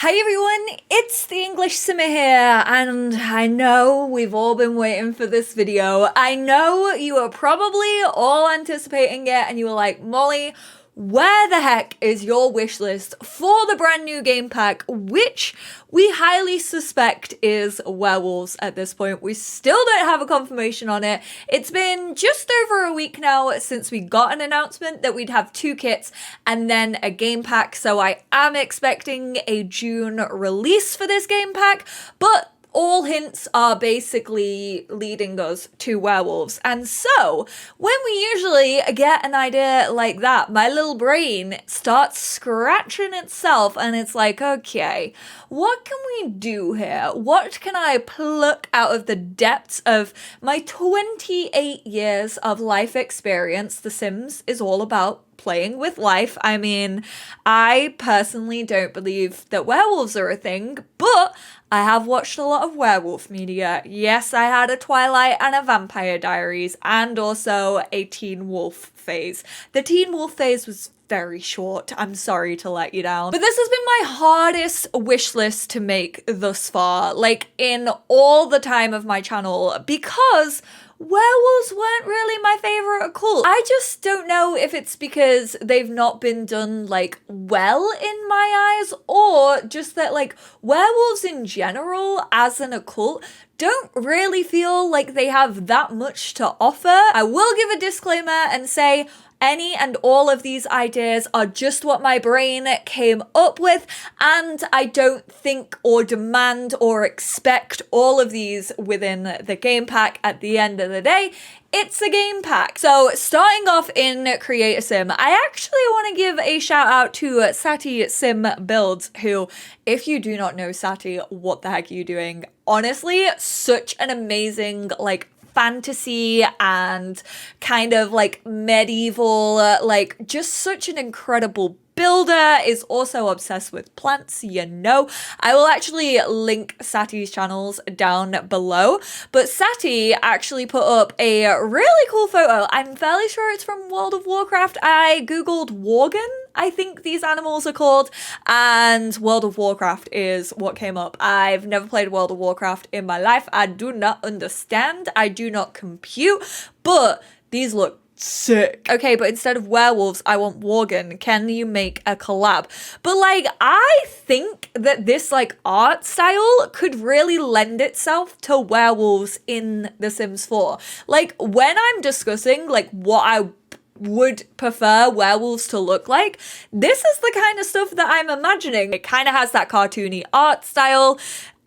Hi everyone, it's the English Simmer here, and I know we've all been waiting for this video. I know you are probably all anticipating it, and you were like, Molly, where the heck is your wish list for the brand new game pack, which we highly suspect is werewolves at this point. We still don't have a confirmation on it. It's been just over a week now since we got an announcement that we'd have 2 kits and then a game pack, so I am expecting a June release for this game pack, but all hints are basically leading us to werewolves. And so, when we usually get an idea like that, my little brain starts scratching itself and it's like, okay, what can we do here? What can I pluck out of the depths of my 28 years of life experience? The Sims is all about playing with life. I mean, I personally don't believe that werewolves are a thing, but I have watched a lot of werewolf media. Yes, I had a Twilight and a Vampire Diaries, and also a Teen Wolf phase. The Teen Wolf phase was very short. I'm sorry to let you down. But this has been my hardest wish list to make thus far, like in all the time of my channel, because werewolves weren't really my favorite occult. I just don't know if it's because they've not been done like well in my eyes, or just that like werewolves in general as an occult don't really feel like they have that much to offer. I will give a disclaimer and say any and all of these ideas are just what my brain came up with, and I don't think or demand or expect all of these within the game pack. At the end of the day, it's a game pack. So starting off in Create a Sim, I actually want to give a shout out to Sati Sim Builds, who, if you do not know Sati, what the heck are you doing? Honestly, such an amazing like fantasy and kind of like medieval, like just such an incredible builder, is also obsessed with plants, you know. I will actually link Sati's channels down below, but Sati actually put up a really cool photo. I'm fairly sure it's from World of Warcraft. I googled Worgen, I think these animals are called, and World of Warcraft is what came up. I've never played World of Warcraft in my life. I do not understand. I do not compute, but these look sick. Okay, but instead of werewolves, I want Worgen. Can you make a collab? But like, I think that this like art style could really lend itself to werewolves in The Sims 4. Like, when I'm discussing like what I would prefer werewolves to look like, this is the kind of stuff that I'm imagining. It kind of has that cartoony art style,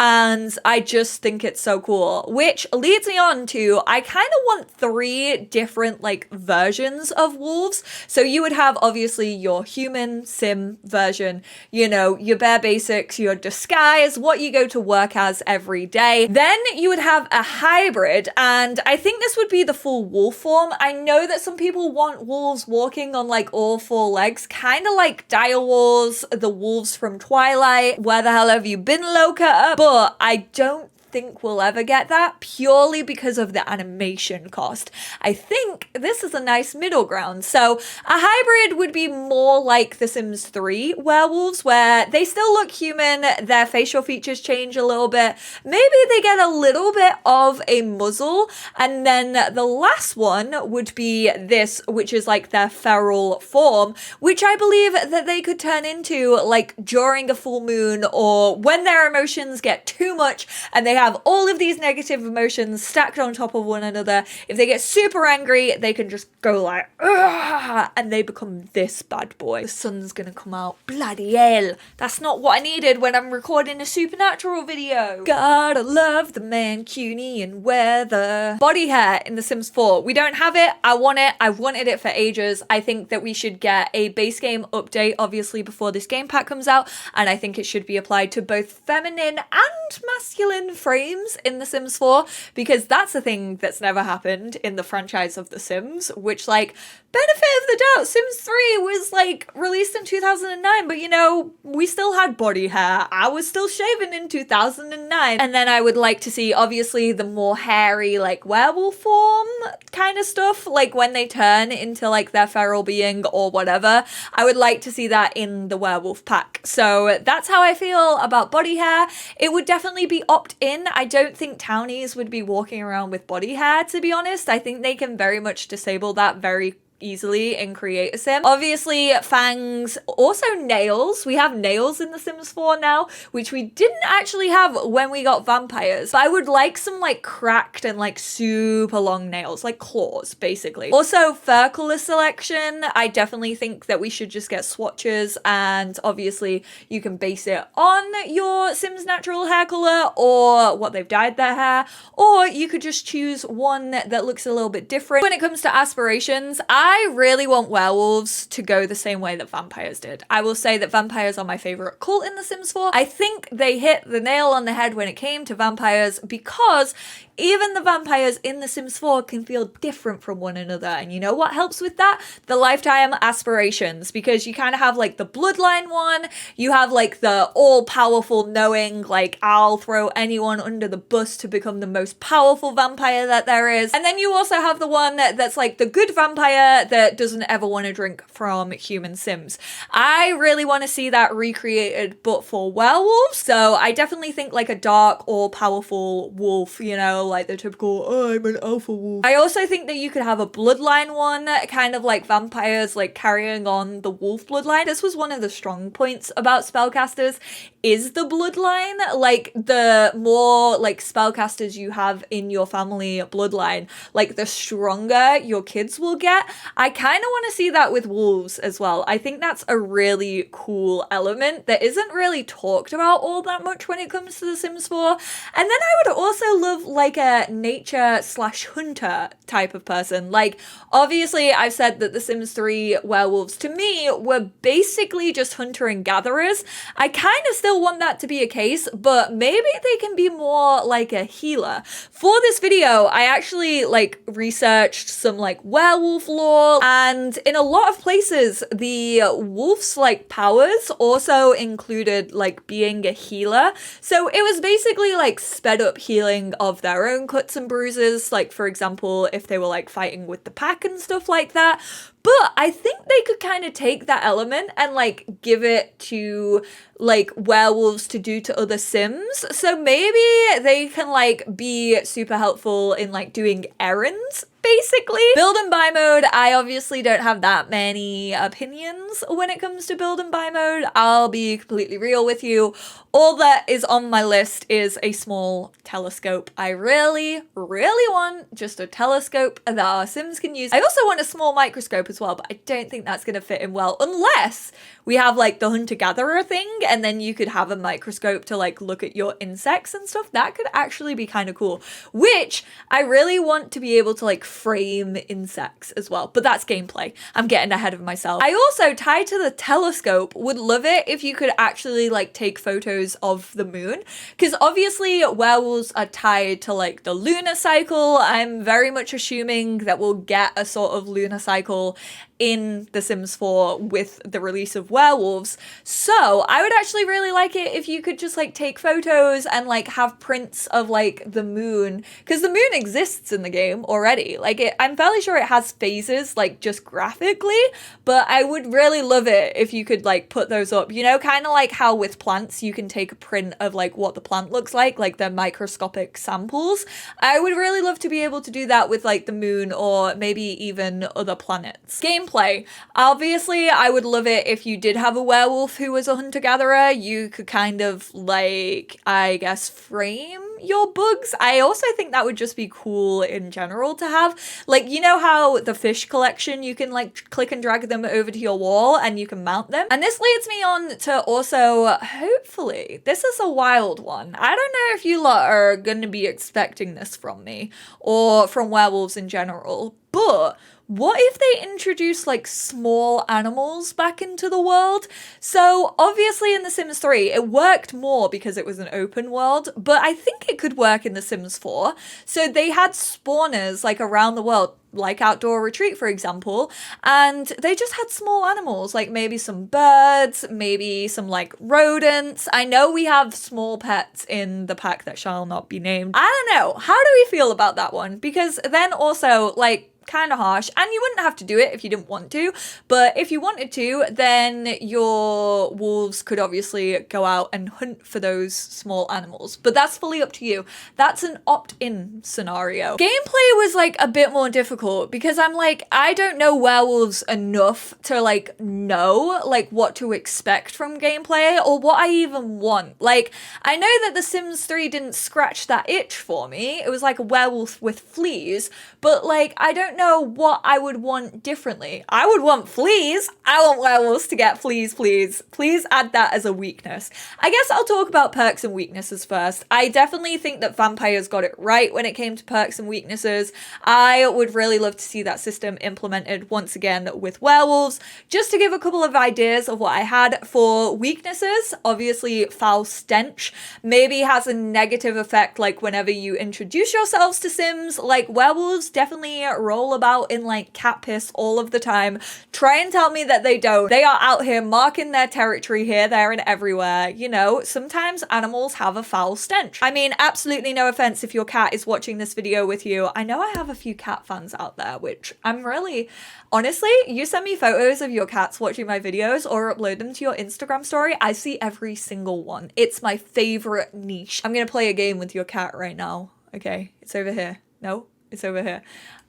and I just think it's so cool, which leads me on to, I kind of want 3 different like versions of wolves. So you would have obviously your human sim version, you know, your bare basics, your disguise, what you go to work as every day. Then you would have a hybrid, and I think this would be the full wolf form. I know that some people want wolves walking on like all 4 legs, kind of like Dire Wars, the wolves from Twilight. Where the hell have you been, Loca? But I don't think we'll ever get that, purely because of the animation cost. I think this is a nice middle ground. So a hybrid would be more like The Sims 3 werewolves, where they still look human, their facial features change a little bit, maybe they get a little bit of a muzzle, and then the last one would be this, which is like their feral form, which I believe that they could turn into like during a full moon, or when their emotions get too much and they have all of these negative emotions stacked on top of one another. If they get super angry, they can just go like, "Ugh," and they become this bad boy. The sun's gonna come out. Bloody hell. That's not what I needed when I'm recording a Supernatural video. Gotta love the Mancunian weather. Body hair in The Sims 4. We don't have it. I want it. I've wanted it for ages. I think that we should get a base game update, obviously, before this game pack comes out, and I think it should be applied to both feminine and masculine frames in The Sims 4, because that's a thing that's never happened in the franchise of The Sims, which like benefit of the doubt, Sims 3 was like released in 2009, but you know, we still had body hair. I was still shaven in 2009. And then I would like to see, obviously, the more hairy, like werewolf form kind of stuff, like when they turn into like their feral being or whatever. I would like to see that in the werewolf pack. So that's how I feel about body hair. It would definitely be opt-in. I don't think townies would be walking around with body hair, to be honest. I think they can very much disable that very easily in Create a Sim. Obviously, fangs, also nails. We have nails in The Sims 4 now, which we didn't actually have when we got vampires. But I would like some like cracked and like super long nails, like claws, basically. Also, fur color selection. I definitely think that we should just get swatches, and obviously you can base it on your Sims natural hair color or what they've dyed their hair, or you could just choose one that looks a little bit different. When it comes to aspirations, I really want werewolves to go the same way that vampires did. I will say that vampires are my favorite cult in The Sims 4. I think they hit the nail on the head when it came to vampires, because even the vampires in The Sims 4 can feel different from one another. And you know what helps with that? The lifetime aspirations, because you kind of have like the bloodline one, you have like the all-powerful knowing, like I'll throw anyone under the bus to become the most powerful vampire that there is. And then you also have the one that's like the good vampire that doesn't ever want to drink from human Sims. I really want to see that recreated, but for werewolves. So I definitely think like a dark, all-powerful wolf, you know, like the typical, oh, I'm an alpha wolf. I also think that you could have a bloodline one, kind of like vampires, like carrying on the wolf bloodline. This was one of the strong points about spellcasters, is the bloodline. Like the more like spellcasters you have in your family bloodline, like the stronger your kids will get. I kind of want to see that with wolves as well. I think that's a really cool element that isn't really talked about all that much when it comes to The Sims 4. And then I would also love like a nature/hunter type of person. Like, obviously I've said that The Sims 3 werewolves to me were basically just hunter and gatherers. I kind of still want that to be a case, but maybe they can be more like a healer. For this video, I actually like researched some like werewolf lore, and in a lot of places the wolf's like powers also included like being a healer. So it was basically like sped up healing of their own cuts and bruises, like for example if they were like fighting with the pack and stuff like that. But I think they could kind of take that element and like give it to like werewolves to do to other Sims. So maybe they can like be super helpful in like doing errands, basically. Build and buy mode, I obviously don't have that many opinions when it comes to build and buy mode. I'll be completely real with you. All that is on my list is a small telescope. I really, really want just a telescope that our Sims can use. I also want a small microscope as well, but I don't think that's going to fit in well, unless we have like the hunter-gatherer thing, and then you could have a microscope to like look at your insects and stuff. That could actually be kind of cool, which I really want to be able to like frame insects as well, but that's gameplay. I'm getting ahead of myself. I also, tied to the telescope, would love it if you could actually like take photos of the moon, because obviously werewolves are tied to like the lunar cycle. I'm very much assuming that we'll get a sort of lunar cycle in The Sims 4 with the release of werewolves. So I would actually really like it if you could just like take photos and like have prints of like the moon, because the moon exists in the game already. Like I'm fairly sure it has phases, like just graphically, but I would really love it if you could like put those up, you know, kind of like how with plants you can take a print of like what the plant looks like the microscopic samples. I would really love to be able to do that with like the moon, or maybe even other planets. Gameplay. Obviously, I would love it if you did have a werewolf who was a hunter-gatherer. You could kind of like, I guess, frame your bugs. I also think that would just be cool in general to have. Like, you know how the fish collection, you can like click and drag them over to your wall and you can mount them. And this leads me on to also, hopefully, this is a wild one. I don't know if you lot are going to be expecting this from me or from werewolves in general, but what if they introduce like small animals back into the world? So obviously in The Sims 3, it worked more because it was an open world, but I think it could work in The Sims 4. So they had spawners like around the world, like Outdoor Retreat, for example, and they just had small animals, like maybe some birds, maybe some like rodents. I know we have small pets in the pack that shall not be named. I don't know. How do we feel about that one? Because then also, like, kind of harsh, and you wouldn't have to do it if you didn't want to, but if you wanted to, then your wolves could obviously go out and hunt for those small animals, but that's fully up to you. That's an opt-in scenario. Gameplay was like a bit more difficult because I'm like, I don't know werewolves enough to like know like what to expect from gameplay or what I even want. Like, I know that The Sims 3 didn't scratch that itch for me. It was like a werewolf with fleas, but like, I don't know what I would want differently. I would want fleas. I want werewolves to get fleas, please. Please add that as a weakness. I guess I'll talk about perks and weaknesses first. I definitely think that vampires got it right when it came to perks and weaknesses. I would really love to see that system implemented once again with werewolves. Just to give a couple of ideas of what I had for weaknesses, obviously foul stench maybe has a negative effect like whenever you introduce yourselves to Sims. Like werewolves definitely roll about in like cat piss all of the time. Try and tell me that they don't. They are out here marking their territory here, there, and everywhere. You know, sometimes animals have a foul stench. I mean, absolutely no offense if your cat is watching this video with you. I know I have a few cat fans out there, which I'm really, honestly, you send me photos of your cats watching my videos or upload them to your Instagram story, I see every single one. It's my favorite niche. I'm gonna play a game with your cat right now. Okay, it's over here. No, it's over here.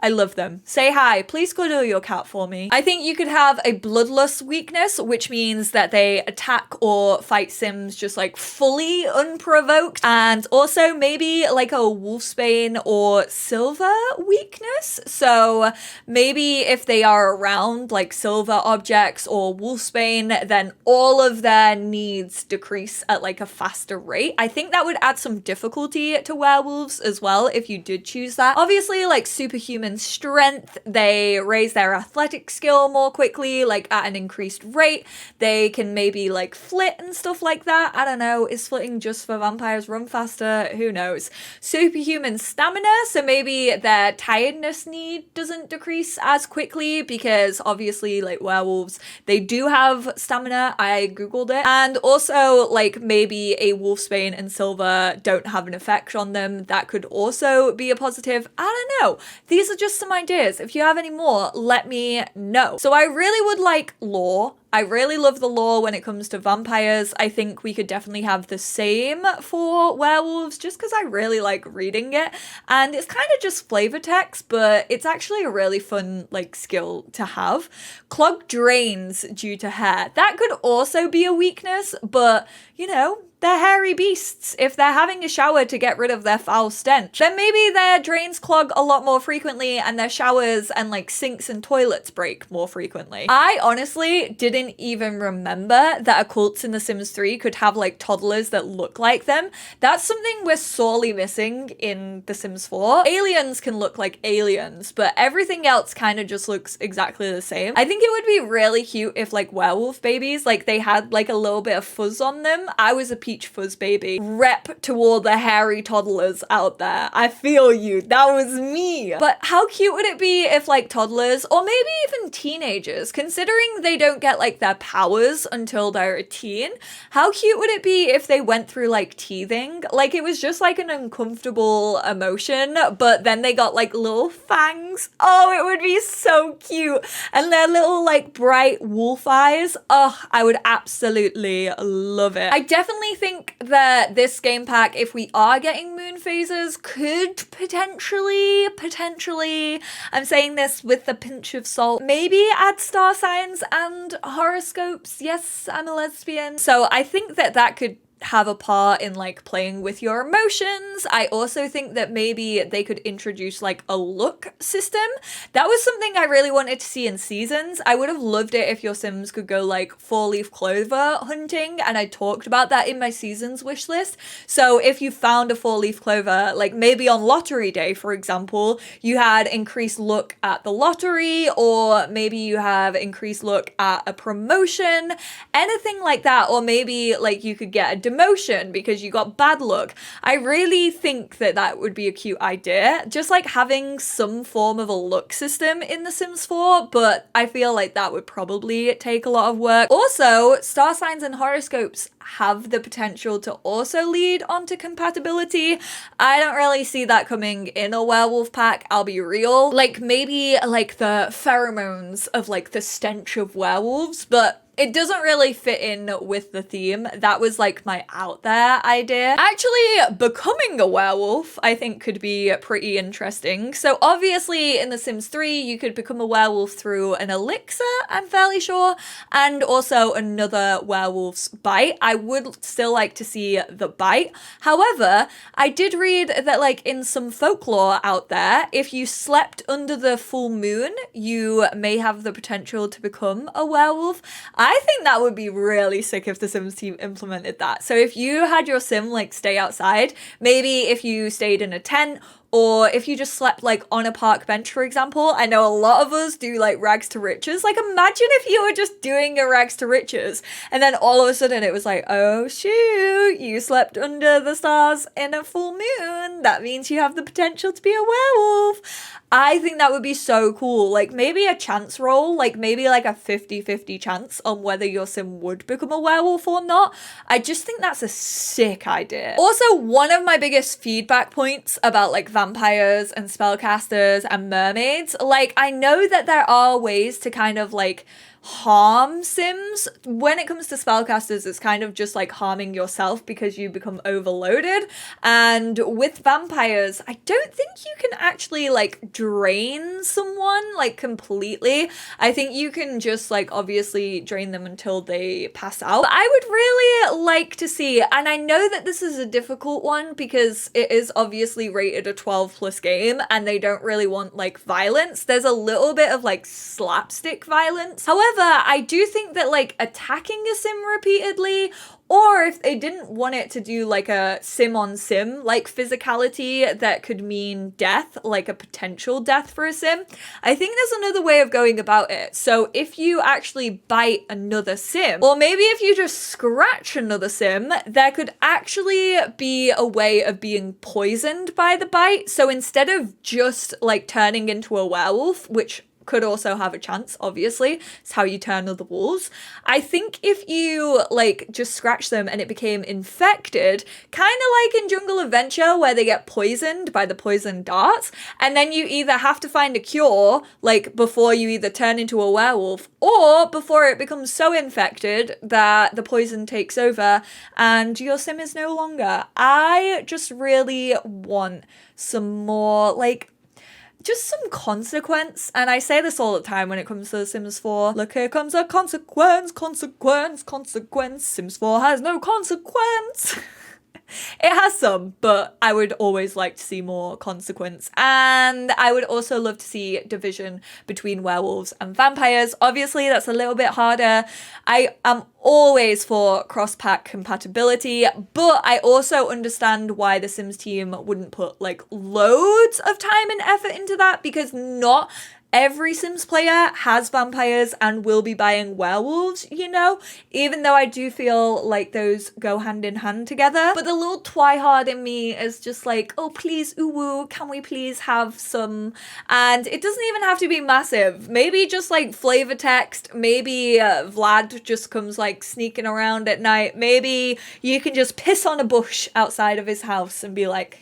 I love them. Say hi. Please cuddle your cat for me. I think you could have a bloodlust weakness, which means that they attack or fight Sims just like fully unprovoked. And also maybe like a wolfsbane or silver weakness. So maybe if they are around like silver objects or wolfsbane, then all of their needs decrease at like a faster rate. I think that would add some difficulty to werewolves as well if you did choose that. Obviously, like superhuman strength, they raise their athletic skill more quickly, like at an increased rate. They can maybe like flit and stuff like that. I don't know, is flitting just for vampires run faster? Who knows? Superhuman stamina, so maybe their tiredness need doesn't decrease as quickly because obviously like werewolves, they do have stamina. I googled it. And also like maybe a wolfsbane and silver don't have an effect on them. That could also be a positive. I don't know. These are just some ideas. If you have any more, let me know. So I really would like lore. I really love the lore when it comes to vampires. I think we could definitely have the same for werewolves just because I really like reading it. And it's kind of just flavor text, but it's actually a really fun like skill to have. Clogged drains due to hair. That could also be a weakness, but you know, they're hairy beasts. If they're having a shower to get rid of their foul stench, then maybe their drains clog a lot more frequently and their showers and like sinks and toilets break more frequently. I honestly didn't even remember that occults in The Sims 3 could have like toddlers that look like them. That's something we're sorely missing in The Sims 4. Aliens can look like aliens, but everything else kind of just looks exactly the same. I think it would be really cute if like werewolf babies, like they had like a little bit of fuzz on them. I was a peach fuzz baby. Rep to all the hairy toddlers out there. I feel you. That was me. But how cute would it be if like toddlers or maybe even teenagers, considering they don't get like their powers until they're a teen, how cute would it be if they went through like teething? Like it was just like an uncomfortable emotion, but then they got like little fangs. Oh, it would be so cute. And their little like bright wolf eyes. Oh, I would absolutely love it. I definitely think that this game pack, if we are getting moon phases, could potentially, I'm saying this with a pinch of salt, maybe add star signs and horoscopes. Yes, I'm a lesbian. So I think that that could have a part in like playing with your emotions. I also think that maybe they could introduce like a look system. That was something I really wanted to see in Seasons. I would have loved it if your Sims could go like 4-leaf clover hunting, and I talked about that in my Seasons wish list. So if you found a 4-leaf clover, like maybe on lottery day, for example, you had increased luck at the lottery, or maybe you have increased luck at a promotion, anything like that, or maybe like you could get a demotion because you got bad luck. I really think that that would be a cute idea, just like having some form of a luck system in The Sims 4, but I feel like that would probably take a lot of work. Also, star signs and horoscopes have the potential to also lead onto compatibility. I don't really see that coming in a werewolf pack, I'll be real. Like maybe like the pheromones of like the stench of werewolves, but it doesn't really fit in with the theme. That was like my out there idea. Actually, becoming a werewolf, I think could be pretty interesting. So obviously in The Sims 3, you could become a werewolf through an elixir, I'm fairly sure, and also another werewolf's bite. I would still like to see the bite. However, I did read that like in some folklore out there, if you slept under the full moon, you may have the potential to become a werewolf. I think that would be really sick if the Sims team implemented that. So if you had your Sim like stay outside, maybe if you stayed in a tent, or if you just slept like on a park bench, for example. I know a lot of us do like rags to riches. Like imagine if you were just doing a rags to riches and then all of a sudden it was like, oh shoot, you slept under the stars in a full moon. That means you have the potential to be a werewolf. I think that would be so cool. Like maybe a chance roll, like maybe like a 50-50 chance on whether your Sim would become a werewolf or not. I just think that's a sick idea. Also, one of my biggest feedback points about like vampires and spellcasters and mermaids, like I know that there are ways to kind of like harm Sims. When it comes to spellcasters, it's kind of just like harming yourself because you become overloaded. And with vampires, I don't think you can actually like drain someone like completely. I think you can just like obviously drain them until they pass out. But I would really like to see, and I know that this is a difficult one because it is obviously rated a 12+ game and they don't really want like violence. There's a little bit of like slapstick violence. However, I do think that like attacking a Sim repeatedly, or if they didn't want it to do like a Sim on Sim like physicality that could mean death, like a potential death for a Sim, I think there's another way of going about it. So if you actually bite another Sim, or maybe if you just scratch another Sim, there could actually be a way of being poisoned by the bite. So instead of just like turning into a werewolf, which could also have a chance, obviously. It's how you turn other wolves. I think if you like just scratch them and it became infected, kind of like in Jungle Adventure where they get poisoned by the poison darts, and then you either have to find a cure like before you either turn into a werewolf or before it becomes so infected that the poison takes over and your Sim is no longer. I just really want some more like just some consequence. And I say this all the time when it comes to The Sims 4. Look, here comes a consequence, consequence, consequence. Sims 4 has no consequence. It has some, but I would always like to see more consequence. And I would also love to see division between werewolves and vampires. Obviously, that's a little bit harder. I am always for cross-pack compatibility, but I also understand why the Sims team wouldn't put like loads of time and effort into that, because not every Sims player has vampires and will be buying werewolves, you know, even though I do feel like those go hand in hand together. But the little twihard in me is just like, oh, please, uwu, can we please have some? And it doesn't even have to be massive. Maybe just like flavor text. Maybe Vlad just comes like sneaking around at night. Maybe you can just piss on a bush outside of his house and be like,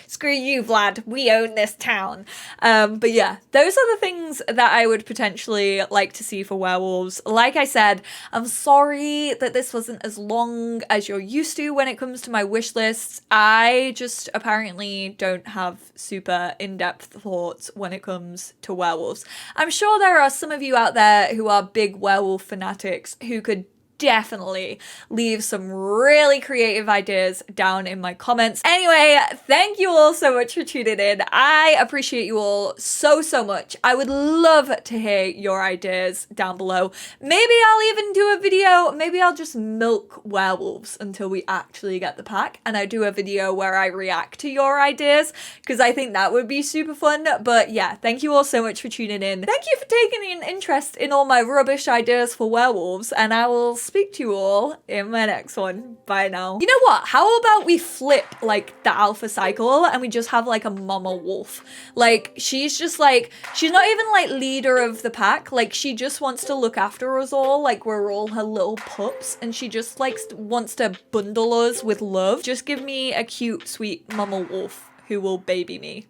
screw you, Vlad, we own this town. But yeah, those are the things that I would potentially like to see for werewolves. Like I said, I'm sorry that this wasn't as long as you're used to when it comes to my wish lists. I just apparently don't have super in-depth thoughts when it comes to werewolves. I'm sure there are some of you out there who are big werewolf fanatics who could definitely leave some really creative ideas down in my comments. Anyway, thank you all so much for tuning in. I appreciate you all so much. I would love to hear your ideas down below. Maybe I'll even do a video, maybe I'll just milk werewolves until we actually get the pack, and I do a video where I react to your ideas, because I think that would be super fun. But yeah, thank you all so much for tuning in. Thank you for taking an interest in all my rubbish ideas for werewolves, and I will speak to you all in my next one. Bye now. You know what? How about we flip like the alpha cycle and we just have like a mama wolf? Like she's just like, she's not even like leader of the pack. Like she just wants to look after us all. Like we're all her little pups, and she just like wants to bundle us with love. Just give me a cute, sweet mama wolf who will baby me.